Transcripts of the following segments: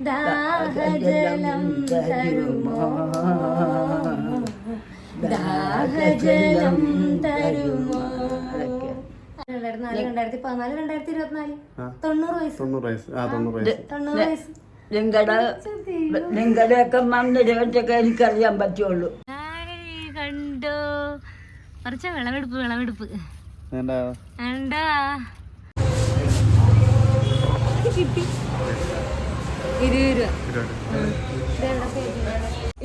ദാഹജലം തരുമോ ദാഹജലം തരുമോ. 2014 2024 90 വയസ്സ്. നിങ്ങളുടെയൊക്കെ മണ്ണിരൊക്കെ എനിക്കറിയാൻ പറ്റുള്ളൂ. കണ്ടോ കുറച്ച വിളവെടുപ്പ് കണ്ടാ കിട്ടി 20 രൂപ.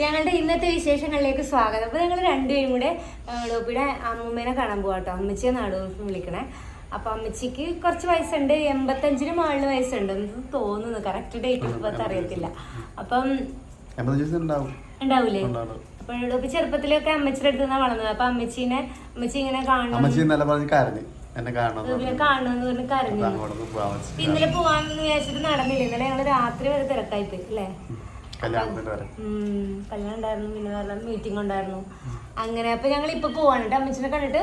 ഞങ്ങളുടെ ഇന്നത്തെ വിശേഷങ്ങളിലേക്ക് സ്വാഗതം. അപ്പൊ ഞങ്ങൾ രണ്ടുപേരും കൂടെ ഡോപ്പിയുടെ അമ്മൂമ്മേനെ കാണാൻ പോവാട്ടോ. അമ്മച്ചിയെ നാടോപ്പ് വിളിക്കണേ. അപ്പൊ അമ്മച്ചിക്ക് കുറച്ച് വയസ്സുണ്ട്, 85-ന് മുകളിൽ വയസ്സുണ്ട് തോന്നുന്നു. കറക്റ്റ് ഡേറ്റ് ഇപ്പത്തെ അറിയത്തില്ല. അപ്പം ഉണ്ടാവൂലേ? അപ്പൊ ഡോപ്പി ചെറുപ്പത്തിലൊക്കെ അമ്മച്ചിയുടെ അടുത്ത് നിന്നാ വളർന്നത്. അപ്പൊ അമ്മച്ചി ഇങ്ങനെ കാണണമെന്ന് പറഞ്ഞ് കരഞ്ഞു. ഇന്നലെ പോവാന്ന് വിചാരിച്ചിട്ട് നടന്നില്ല. ഇന്നലെ ഞങ്ങള് രാത്രി വരെ തിരക്കായിപ്പോയി അല്ലേ? കല്യാണം ഉണ്ടായിരുന്നു, പിന്നെ വേറെ മീറ്റിംഗ് ഉണ്ടായിരുന്നു. അങ്ങനെ അപ്പൊ ഞങ്ങൾ ഇപ്പൊ പോവാണ്. അമ്മച്ചിനെ കണ്ടിട്ട്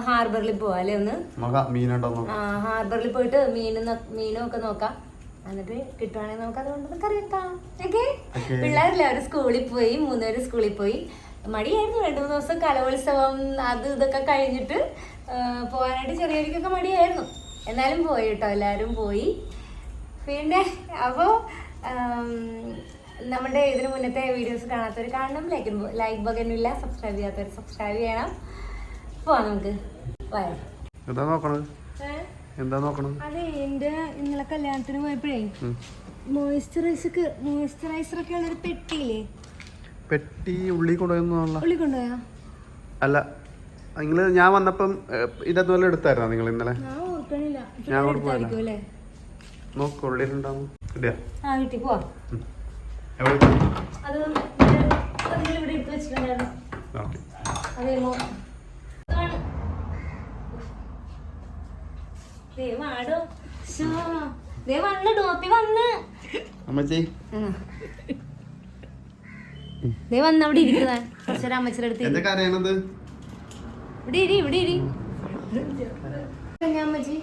ഹാർബറിൽ പോവാ അല്ലേ? ഒന്ന് ഹാർബറിൽ പോയിട്ട് മീനും ഒക്കെ നോക്കാം. എന്നിട്ട് കിട്ടുവാണെങ്കിൽ നമുക്ക് അതുകൊണ്ട് കറി വെക്കാം. ഓക്കെ? പിള്ളേരില്ല, അവര് സ്കൂളിൽ പോയി, 3 പേര് സ്കൂളിൽ പോയി. മടിയായിരുന്നു 2-3 ദിവസം കലോത്സവം അത് ഇതൊക്കെ കഴിഞ്ഞിട്ട് പോകാനായിട്ട് ചെറിയവർക്കൊക്കെ മടിയായിരുന്നു. എന്നാലും പോയി കേട്ടോ, എല്ലാവരും പോയി. പിന്നെ അപ്പോൾ നമ്മുടെ ഇതിന് മുന്നത്തെ വീഡിയോസ് കാണാത്തവർ കാണണം, ലൈക്ക് ബട്ടണില്ല, സബ്സ്ക്രൈബ് ചെയ്യാത്തവർ സബ്സ്ക്രൈബ് ചെയ്യണം. പോവാം നമുക്ക്. അതെ, എന്റെ ഇന്നലെ കല്യാണത്തിന് പോയപ്പോഴേ മോയിസ്ചറൈസറൊക്കെ ഉള്ളൊരു പെട്ടിയില്ലേ, പെട്ടി ഉള്ളി കൊണ്ടുപോയോ? അല്ല, നിങ്ങള് ഞാൻ വന്നപ്പം ഇതിനകത്ത് വല്ല എടുത്തായിരുന്നോ നിങ്ങൾ ഇന്നലെ? ഞാൻ അങ്ങോട്ട് പോയല്ലേ. നോക്ക് ഉള്ളിലുണ്ടാവും. കിട്ടിയാ? കിട്ടി. പോവാം. അത് ഇവിടെ എടുത്ത് വെച്ചിട്ടുണ്ടായിരുന്നു. അതേമോ ഡോപ്പി വന്ന് അവിടെ ഇരിക്കുന്ന കുറച്ചേരം അമ്മച്ചിയുടെ അടുത്ത് ഇവിടെ ഇരി. അമ്മച്ചി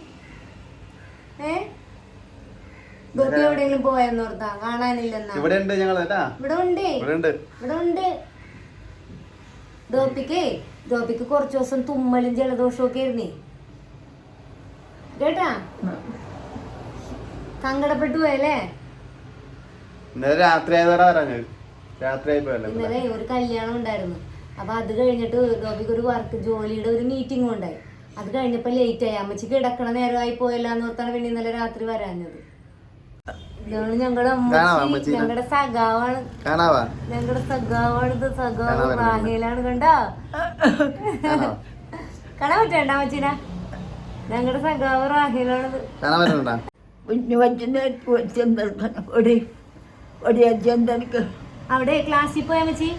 ഡോപ്പി എവിടെയെങ്കിലും പോയെന്നോർത്താ കാണാനില്ലെന്നാ. ഇവിടെ ഉണ്ട്. ഡോപ്പിക്ക് കുറച്ചു ദിവസം തുമ്മലും ജലദോഷവും ഒക്കെ ആയിരുന്നേ കേട്ടാ. സങ്കടപ്പെട്ടു പോയല്ലേ? ഇന്നലെ ഒരു കല്യാണം ഉണ്ടായിരുന്നു. അപ്പൊ അത് കഴിഞ്ഞിട്ട് ഡോപ്പിക്ക് ഒരു ജോലിയുടെ ഒരു മീറ്റിംഗും ഉണ്ടായി. അത് കഴിഞ്ഞപ്പോ ലേറ്റ് ആയി. അമ്മച്ചിക്ക് കിടക്കണ നേരമായി പോയല്ലാന്ന് ഓർത്താണ് പിന്നെ ഇന്നലെ രാത്രി വരാഞ്ഞത്. ഇതാണ് ഞങ്ങളുടെ അമ്മച്ചി, ഞങ്ങളുടെ സഖാവാണ്. ഇത് സഖാവ് റാഹേലാണ്. കണ്ടാ കാണാൻ പറ്റണ്ട അമ്മച്ചീന? ഞങ്ങളുടെ സഖാവ് റാഹേലാണത്. അവിടെ ക്ലാസ്സിൽ പോയാ അമ്മച്ചി,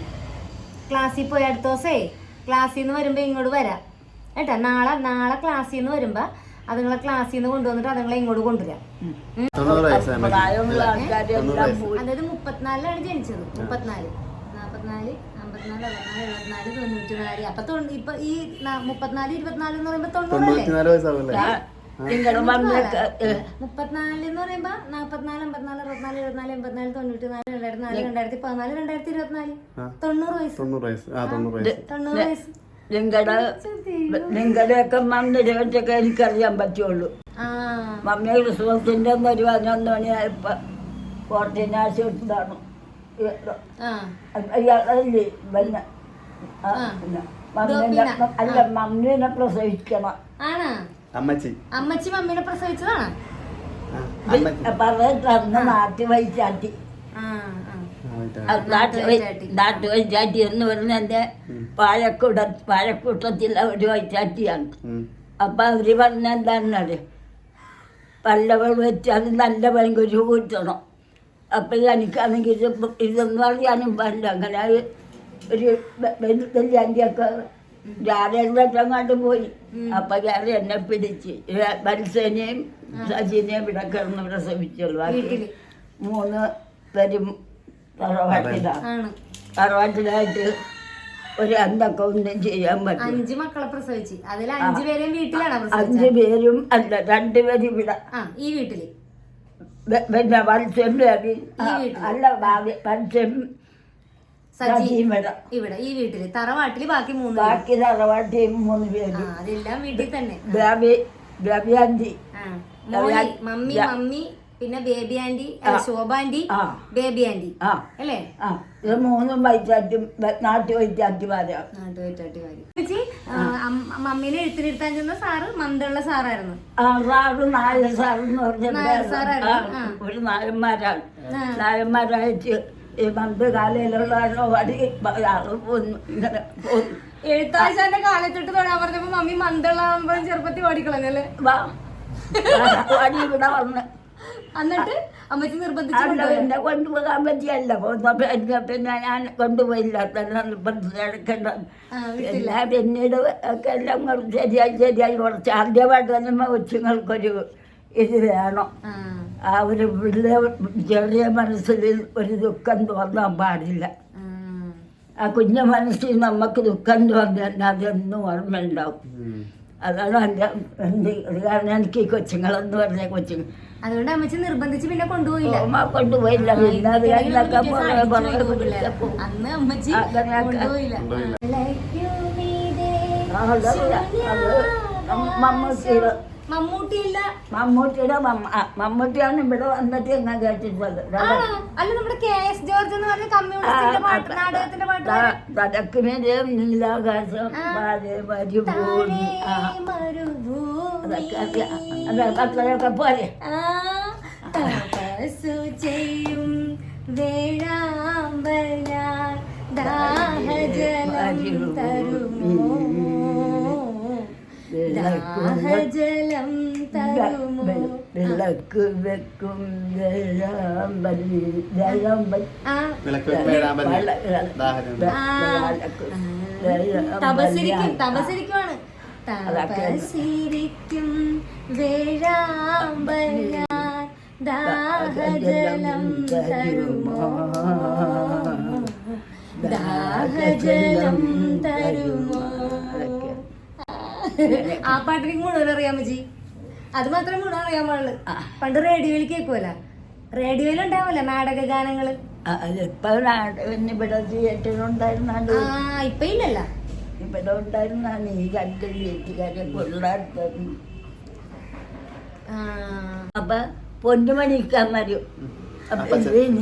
ക്ലാസ്സിൽ പോയി അടുത്ത ദിവസേ ക്ലാസ്സിൽ നിന്ന് വരുമ്പോ ഇങ്ങോട്ട് വരാം കേട്ടാ. നാളെ ക്ലാസ്സിൽ നിന്ന് വരുമ്പോ അതുങ്ങളെ ക്ലാസ്സിൽ നിന്ന് കൊണ്ടുവന്നിട്ട് അതുങ്ങളെ ഇങ്ങോട്ട് കൊണ്ടുവരാം. അതായത് 34-ലാണ് ജനിച്ചത്. 34, 44, 54, 64, 74, 94. അപ്പൊ ഇപ്പൊ ഈ 34, 24 എന്ന് പറയുമ്പോ 90 അല്ലേ? 34 എന്ന് പറയുമ്പോ 44, 54, 64, 74, 84, 94, 2004, 2014, 2024, 90 വയസ്സ്. 90 വയസ്സ്. നിങ്ങളുടെയൊക്കെ മണ്ണിരൊക്കെ എനിക്കറിയാൻ പറ്റുള്ളൂ. മമ്മിയെ ക്രിസ്മസിന്റെ 11 മണിയായപ്പോ കോർട്ടിനാശുപത്രിയാണ്. അല്ല, മമ്മീനെ പ്രസവിക്കണം. അമ്മച്ചി മമ്മീനെ പ്രസവിച്ചതാണ്. പറഞ്ഞിട്ട് നാട്ടി വൈച്ചാട്ടി നാട്ടു വൈച്ചാട്ടി എന്ന് പറഞ്ഞ എന്റെ പാഴക്കൂട്ടത്തിൽ ഒരു വൈച്ചാട്ടിയാണ്. അപ്പൊ അവര് പറഞ്ഞ എന്താണെന്നറിയാം, പല്ലവൾ വെച്ചാൽ നല്ല ഭയങ്കര കൂട്ടണം. അപ്പൊ എനിക്കാണെങ്കിൽ ഇതെന്ന് പറയാനും പാടില്ല. അങ്ങനെ ഒരു വലിയൊക്കെ രാജങ്ങാണ്ട് പോയി. അപ്പൊ ഞാൻ എന്നെ പിടിച്ച് മത്സനെയും സജിനെയും ഇവിടെ കിടന്ന് പ്രസവിച്ചുള്ളൂ. ബാക്കി 3 പേരും തറവാട്ടിലായിട്ട് ഒരു അന്തൊക്കെ ഒന്നും ചെയ്യാൻ പറ്റും. 5 മക്കളെ പ്രസവിച്ചു. അതിൽ 5 പേരും വീട്ടിലാണ്. 5 പേരും അല്ല, 2 പേരും ഇവിടെ. ഈ വീട്ടില് പിന്നെ മത്സ്യം ബേബി അല്ല മത്സ്യം സജിയും വരാം. ഇവിടെ ഈ വീട്ടില് തറവാട്ടില് ബാക്കി 3 ബാക്കി തറവാട്ടി 3 പേര്. അതെല്ലാം വീട്ടിൽ തന്നെ. ബേബി ആന്റി, മമ്മി മമ്മി, പിന്നെ ബേബി ആന്റി, ശോഭ ആന്റി, ബേബി ആന്റി അല്ലേ? ഇത് 3 വൈറ്റാറ്റും നാട്ടുവൈറ്റാറ്റുമാരാ. മമ്മീനെ എഴുത്തിനിരുത്താൻ ചെന്ന സാറ് മന്ദുള്ള സാറായിരുന്നു. സാറ് നായർ സാറെന്ന് പറഞ്ഞ ഒരു നായന്മാരാണ്. നായന്മാരായിട്ട് ഈ മന്ത് കാലയിലുള്ള വടി ഇങ്ങനെ എഴുത്താശാന്റെ കാലത്തൊട്ട് തൊടാൻ പറഞ്ഞപ്പോ മമ്മി മന്ദുള്ള ചെറുപ്പത്തിൽ ഓടിക്കളഞ്ഞല്ലേ? വടി ഇവിടെ വന്ന് എന്നിട്ട് അമ്മച്ചി നിർബന്ധിച്ചു എന്നെ കൊണ്ടുപോകാൻ പറ്റിയല്ല. പിന്നെ ഞാൻ കൊണ്ടുപോയില്ല. തന്നെ നിർബന്ധിച്ചെടുക്കേണ്ട. എല്ലാം പിന്നീട് ഒക്കെ എല്ലാം ശരിയായി കുറച്ച് ആദ്യമായിട്ട് തന്നെ കൊച്ചുങ്ങൾക്കൊരു ഇത് വേണം. ആ ഒരു ചെറിയ മനസ്സിൽ ഒരു ദുഃഖം തോന്നാൻ പാടില്ല. ആ കുഞ്ഞു മനസ്സിൽ നമുക്ക് ദുഃഖം തോന്നിയാൽ അതൊന്നും ഓർമ്മയുണ്ടാവും. അതാണ് എൻ്റെ കാരണം എനിക്ക് ഈ കൊച്ചുങ്ങളെന്ന് പറഞ്ഞ കൊച്ചുങ്ങൾ. അതുകൊണ്ട് അമ്മച്ചി നിർബന്ധിച്ച് പിന്നെ കൊണ്ടുപോയില്ല. കൊണ്ടുപോയില്ല. പിന്നെ അത് കഴിഞ്ഞൊക്കെ അന്ന് അമ്മച്ചി കൊണ്ടുപോയില്ല. മമ്മൂട്ടിയുടെ മമ്മൂട്ടിയാണ് ഇവിടെ വന്നിട്ട് ഞാൻ കേട്ടിട്ടുള്ളത്. അല്ല നമ്മുടെ KS ജോർജ് എന്ന് പറഞ്ഞ കമ്മ്യൂണിസ്റ്റിന്റെ പാട്ട്, നാടകത്തിന്റെ പാട്ട്. തലക്കുമേലെ നീലാകാശം മരുഭൂമി അതൊക്കെ പോലെ ചെയ്യും വേഴാമ്പലാൽ ദാഹജലം തരുമോ, ദാഹജലം തരുമോ. വിളക്ക് വെക്കും തപസിരിക്കുവാണ്. തപസിരിക്കും വേഴാമ്പലാൽ ദാഹജലം തരുമോ, ദാഹജലം തരുമോ. ആ പാട്ടിന് മുഴുവൻ അറിയാമോ ജി? അത് മാത്രമേ മുഴുവൻ അറിയാൻ പാടുള്ളൂ. പണ്ട് റേഡിയോയിൽ കേൾക്കുമല്ല, റേഡിയോയിൽ ഉണ്ടാവല്ലേ നാടക ഗാനങ്ങള്. ഇവിടെ തിയേറ്ററുണ്ടായിരുന്നാണ്ട് ഇപ്പൊ ഇല്ലല്ല. ഇവിടെ ഉണ്ടായിരുന്നാണ് ഈ 2 വീട്ടുകാരെ പിള്ളേർക്ക്. അപ്പൊ പൊന്നുമണിക്കാൻ വരും.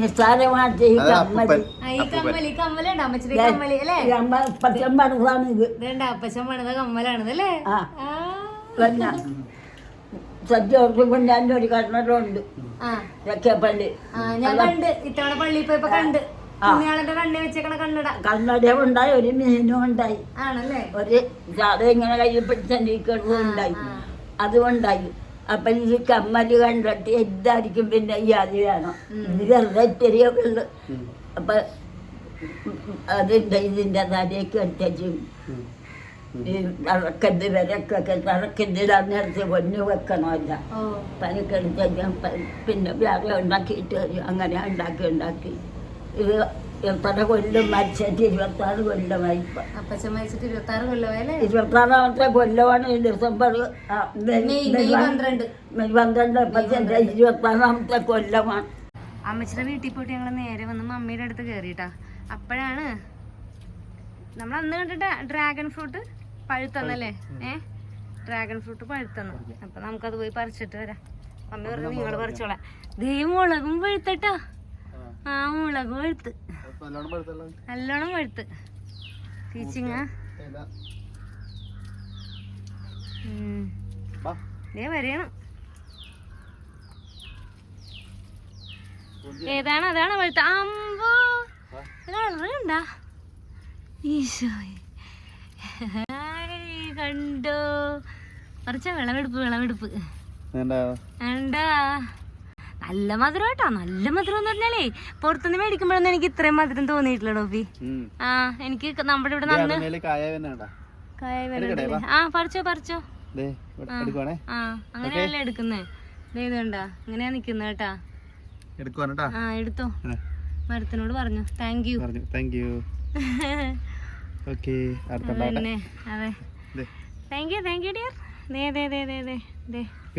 നിസ്സാരമായിട്ട് ഈ കമ്മല് അപ്പച്ചൻ പണിതാണ് ഇത്. അപ്പച്ചൻ പണിത കമ്മലാണിത് അല്ലേ? പിന്നെ സജ്ജോർക്ക് കൊണ്ടാൻ്റെ ഒരു കണ്ണടുണ്ട് പള്ളി. ഞാൻ കണ്ട് ഇത്തവണ പള്ളിയിൽ പോയപ്പോ കണ്ട് കണ്ണി വെച്ചേക്കണ കണ്ണട. കണ്ണടയും ഉണ്ടായി, ഒരു മീനും ഉണ്ടായി, ആണല്ലേ? ഒരു സാധ ഇങ്ങനെ കയ്യിൽ പിടിച്ചും ഉണ്ടായി, അതുകൊണ്ടായി. അപ്പൊ ഈ കമ്മല് കണ്ടിട്ട് എന്തായിരിക്കും പിന്നെ ഈ അത് വേണം. ഇത് വെറുതെ ചെറിയൊക്കെ ഉള്ളു. അപ്പൊ അതിന്റെ ഇതിന്റെ തലയ്ക്ക് അടിച്ചും ഈ തറക്കന്ത് വിലക്കൊക്കെ തറക്കന്തിനടുത്ത് പൊന്നു വെക്കണമല്ല. പനിക്കടിച്ച പിന്നെ വേറെ ഉണ്ടാക്കിയിട്ട് അങ്ങനെ ഉണ്ടാക്കി ഇത് എത്ര കൊല്ലം മരിച്ചിട്ട് 26 കൊല്ലമായി. 26ാമത്തെ കൊല്ലമാണ് ഈ ഡിസംബർ മെയ് 12. അപ്പച്ചൻ്റെ 26ാമത്തെ കൊല്ലമാണ്. അമ്മച്ചിയുടെ വീട്ടിൽ പോയിട്ട് ഞങ്ങൾ നേരെ വന്ന് മമ്മിയുടെ അടുത്ത് കയറിയിട്ടാ. അപ്പോഴാണ് നമ്മൾ അന്ന് കണ്ടിട്ട് ഡ്രാഗൺ ഫ്രൂട്ട് പഴുത്തന്നല്ലേ? ഡ്രാഗൺ ഫ്രൂട്ട് പഴുത്തന്നു. അപ്പൊ നമുക്കത് പോയി പറിച്ചിട്ട് വരാം. മമ്മി പറഞ്ഞു നിങ്ങൾ പറിച്ചോളാം. ദേ മുളകും പഴുത്തട്ടാ. ആ മുളക് പഴുത്ത്, നല്ലോണം പഴുത്ത്. ടീച്ചിങ് വരണം. ഏതാണ്? അതാണ് പഴുത്ത. അമ്പോ കളറുണ്ടാ? ഈശോയെ കണ്ടോ? കുറച്ച വിളവെടുപ്പ് എന്താ നല്ല മധുരം കേട്ടോ. നല്ല മധുരം എന്ന് പറഞ്ഞാലേ പുറത്തുനിന്ന് മേടിക്കുമ്പോഴൊന്നും എനിക്ക് ഇത്രയും മധുരം തോന്നിയിട്ടില്ല ഡോബി. എനിക്ക് നമ്മുടെ ഇവിടെ പറിച്ചോ. അങ്ങനെയല്ലേ എടുക്കുന്നേ? ഇതുണ്ടാ ഇങ്ങനെയാ നിക്കുന്ന കേട്ടാ. എടുത്തോ. മരത്തിനോട് പറഞ്ഞു താങ്ക് യു. പിന്നെ അതെ താങ്ക് യു ഡിയർ.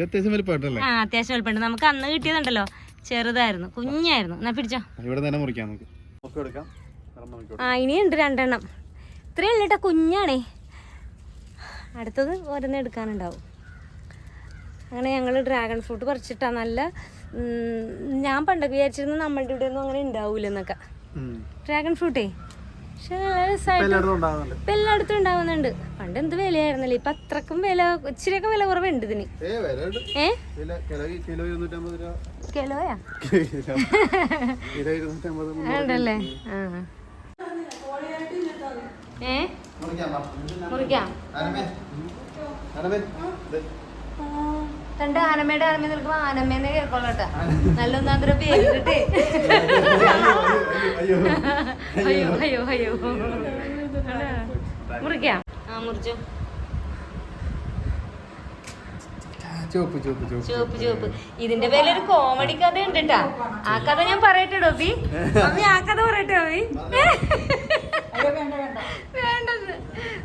അത്യാവശ്യം വലുപ്പമുണ്ട്. നമുക്ക് അന്ന് കിട്ടിയതുണ്ടല്ലോ ചെറുതായിരുന്നു, കുഞ്ഞായിരുന്നു. എന്നാ പിടിച്ചോ. ഇവിടെ തന്നെ മുറിക്കാം നമുക്ക്. ആ ഇനിയുണ്ട് 2 എണ്ണം. ഇത്രയും ഉള്ളട്ടാ, കുഞ്ഞാണേ. അടുത്തത് ഓരോന്ന് എടുക്കാനുണ്ടാവും. അങ്ങനെ ഞങ്ങൾ ഡ്രാഗൺ ഫ്രൂട്ട് പറിച്ചിട്ടാ. നല്ല ഞാൻ പണ്ടൊക്കെ വിചാരിച്ചിരുന്നു നമ്മളുടെ ഇവിടെ ഒന്നും അങ്ങനെ ഉണ്ടാവൂലെന്നൊക്കെ ഡ്രാഗൺ ഫ്രൂട്ടേ. പക്ഷെ ഇപ്പൊ എല്ലായിടത്തും ഉണ്ടാവുന്നുണ്ട്. പണ്ട് എന്ത് വിലയായിരുന്നല്ലേ, ഇപ്പൊ അത്രക്കും വില, ഇച്ചിരിയൊക്കെ വില കുറവുണ്ട് ഇതിന്. കിലോയാ ഉണ്ടല്ലേ? മുറിക്കാം. 2 ആനമ്മയുടെ ആനമ്മ നിൽക്കുമ്പോ ആനമ്മേനെ കേൾക്കൊള്ളട്ടെ. നല്ല ഒന്നാന്തര പേരിട്ടേ. അയ്യോ അയ്യോ അയ്യോ. മുറിക്കാം. ആ മുറിച്ചു. ചുവപ്പ്. ഇതിന്റെ പേരിലൊരു കോമഡി കഥ ഉണ്ട് കേട്ടാ. ആ കഥ ഞാൻ പറയട്ടെ ഡോബി. അമ്മി ആ കഥ പറയട്ടെ അമ്മി. വേണ്ടത്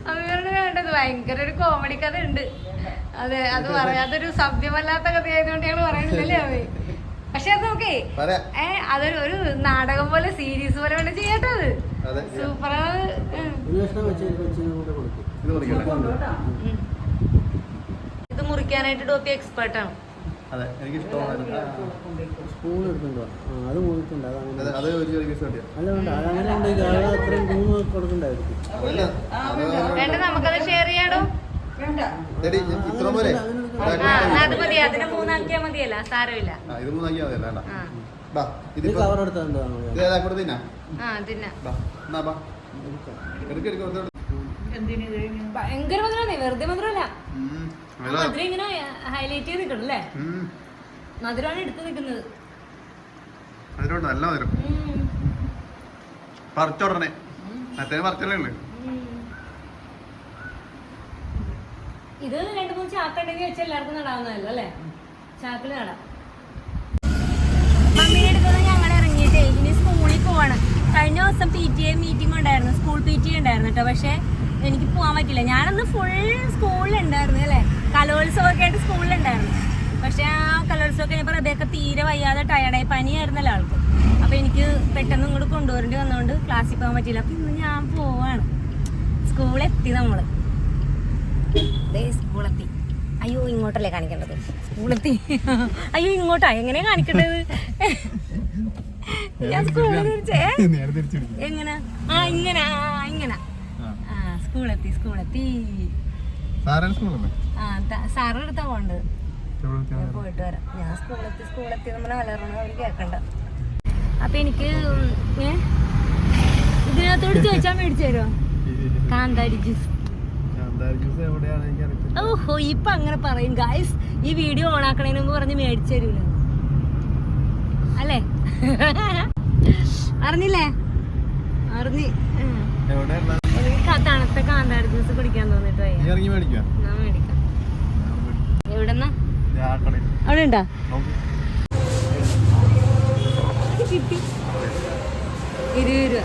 അമ്മയോട് വേണ്ടത്. ഭയങ്കര ഒരു കോമഡി കഥ ഉണ്ട്. അതെ, അത് പറയാതൊരു സഭ്യമല്ലാത്ത കഥയായതുകൊണ്ട് ഞങ്ങൾ പറയണില്ലല്ലേ അമ്മി. പക്ഷെ അത് നോക്കേ, അതൊരു ഒരു നാടകം പോലെ, സീരീസ് പോലെ വേണ്ട ചെയ്യട്ടോ. അത് സൂപ്പറാണ്. ഇത് മുറിക്കാനായിട്ട് ഡോപ്പി എക്സ്പേർട്ടാണ്. വേണ്ട, നമുക്കത് ഷെയർ ചെയ്യാടോ. അത് മതി, അതിന് 3 ആക്കിയാ മതിയല്ല, സാരമില്ല. ഭയങ്കര മധുരമാണ്, വെറുതെ മധുരമല്ല. മധുരം ഇങ്ങനെ ഹൈലൈറ്റ് ചെയ്ത് നിൽക്കണം അല്ലേ? മധുരമാണ് എടുത്ത് നിൽക്കുന്നത്. നല്ല മധുരം. പറിച്ചോടനെ പറിച്ചോളേ. ഇത് 2-3 ചാക്കുണ്ടെങ്കിൽ വെച്ച് എല്ലാവർക്കും നടാവുന്നതല്ലോ അല്ലേ? ചാക്കില് നടാം. മമ്മീനെ എടുക്കുന്നത് ഞങ്ങൾ ഇറങ്ങിയിട്ടേ ഇനി സ്കൂളിൽ പോവാണ്. കഴിഞ്ഞ ദിവസം PTA മീറ്റിംഗ് ഉണ്ടായിരുന്നു, സ്കൂൾ PTA ഉണ്ടായിരുന്നു കേട്ടോ. പക്ഷെ എനിക്ക് പോകാൻ പറ്റില്ല. ഞാനന്ന് ഫുൾ സ്കൂളിലുണ്ടായിരുന്നു അല്ലേ, കലോത്സവമൊക്കെ ആയിട്ട് സ്കൂളിലുണ്ടായിരുന്നു. പക്ഷെ ആ കലോത്സവം കഴിഞ്ഞപ്പോൾ റബിയൊക്കെ തീരെ വയ്യാതെ ടയർഡായി, പനിയായിരുന്നല്ലോ ആൾക്ക്. അപ്പോൾ എനിക്ക് പെട്ടെന്ന് ഇങ്ങോട്ട് കൊണ്ടുവരേണ്ടി വന്നതുകൊണ്ട് ക്ലാസ്സിൽ പോകാൻ പറ്റില്ല. അപ്പോൾ ഇന്ന് ഞാൻ പോവാണ്. സ്കൂളെത്തി നമ്മൾ. സ്കൂളെത്തി. അയ്യോ ഇങ്ങോട്ടല്ലേ കാണിക്കേണ്ടത്? സ്കൂളെത്തി. അയ്യോ ഇങ്ങോട്ടാ എങ്ങനെയാ കാണിക്കേണ്ടത്? ഞാൻ സ്കൂളിൽ എങ്ങനെ? ഇങ്ങനെ സ്കൂളെത്തി. സാറിന്റെ അടുത്താ പോണ്ടത്. പോയിട്ട് വരാം. ഞാൻ സ്കൂളെത്തി നമ്മളെ വലറണം, അവർ കേക്കണ്ട. അപ്പൊ എനിക്ക് ഇതിനകത്തോട് ചോദിച്ചാൽ മേടിച്ചു തരുമോ? കാന്താരി ജ്യൂസ്. ഓഹോ, ഇപ്പൊ അങ്ങനെ പറയും ഗായ്സ്. ഈ വീഡിയോ ഓൺ ആക്കണേന് മുമ്പ് പറഞ്ഞ് മേടിച്ചു തരൂല അല്ലേ? അറിഞ്ഞില്ലേ? അറിഞ്ഞ് തണുത്ത കാന്താരി ജ്യൂസ് കുടിക്കാൻ തോന്നിട്ട് മേടിക്കാം. എവിടെന്നാ? അവിടെ ഉണ്ടാ? കിട്ടി 20 രൂപ.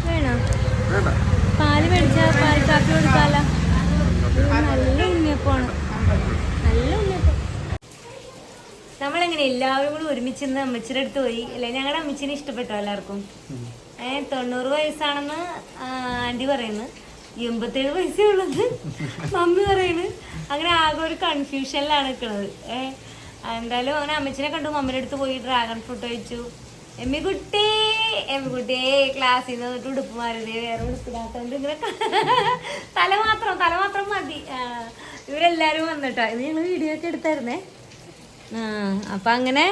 വേണോ? പാല് മേടിച്ചാ പാൽ കാപ്പി കൊടുക്കാലോ. നല്ല ഉണ്ണിയപ്പാണ്, നല്ല ഉണ്ണിയപ്പം. നമ്മളെങ്ങനെ എല്ലാവരും കൂടി ഒരുമിച്ച് നിന്ന് അമ്മച്ചിയുടെ അടുത്ത് പോയി അല്ലെ? ഞങ്ങളുടെ അമ്മച്ചിനെ ഇഷ്ടപ്പെട്ടോ എല്ലാവർക്കും? 90 വയസ്സാണെന്ന് ആൻറ്റി പറയുന്നു, 87 വയസ്സേ ഉള്ളത് മമ്മി പറയുന്നു. അങ്ങനെ ആകെ ഒരു കൺഫ്യൂഷനിലാണ് നിൽക്കുന്നത്. എന്തായാലും അങ്ങനെ അമ്മച്ചിനെ കണ്ടു, മമ്മിയുടെ അടുത്ത് പോയി ഡ്രാഗൺ ഫ്രൂട്ട് കഴിച്ചു. എമ്മിക്കുട്ടിയെ ക്ലാസ്സിൽ നിന്ന് വന്നിട്ട് ഉടുപ്പ് മാറിയതേ, വേറെ ഉടുപ്പിടാത്തോണ്ട് ഇങ്ങനെ തല മാത്രം മതി. ഇവരെല്ലാവരും വന്നിട്ടാ. ഇത് ഞങ്ങൾ വീഡിയോ ഒക്കെ എടുത്തായിരുന്നേ. അപ്പം അങ്ങനെ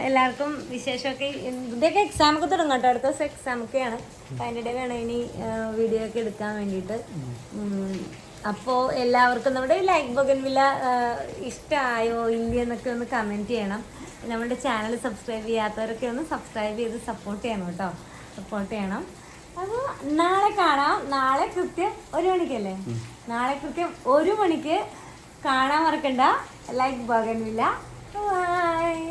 എല്ലാവർക്കും വിശേഷമൊക്കെ. ഇതൊക്കെ എക്സാമൊക്കെ തുടങ്ങും കേട്ടോ. അടുത്ത ദിവസം എക്സാമൊക്കെയാണ്. അപ്പം അതിൻ്റെ ഇടയിൽ വേണം ഇനി വീഡിയോ ഒക്കെ എടുക്കാൻ വേണ്ടിയിട്ട്. അപ്പോൾ എല്ലാവർക്കും നമ്മുടെ ലൈക്ക് ബോഗൻവില്ല ഇഷ്ടമായോ ഇല്ലയെന്നൊക്കെ ഒന്ന് കമൻറ്റ് ചെയ്യണം. നമ്മുടെ ചാനൽ സബ്സ്ക്രൈബ് ചെയ്യാത്തവരൊക്കെ ഒന്ന് സബ്സ്ക്രൈബ് ചെയ്ത് സപ്പോർട്ട് ചെയ്യണം കേട്ടോ. സപ്പോർട്ട് ചെയ്യണം. അപ്പോൾ നാളെ കാണാം. നാളെ കൃത്യം 1 മണിക്കല്ലേ? നാളെ കൃത്യം 1 മണിക്ക് കാണാൻ മറക്കണ്ട. Like bougainvillea. ബൈ.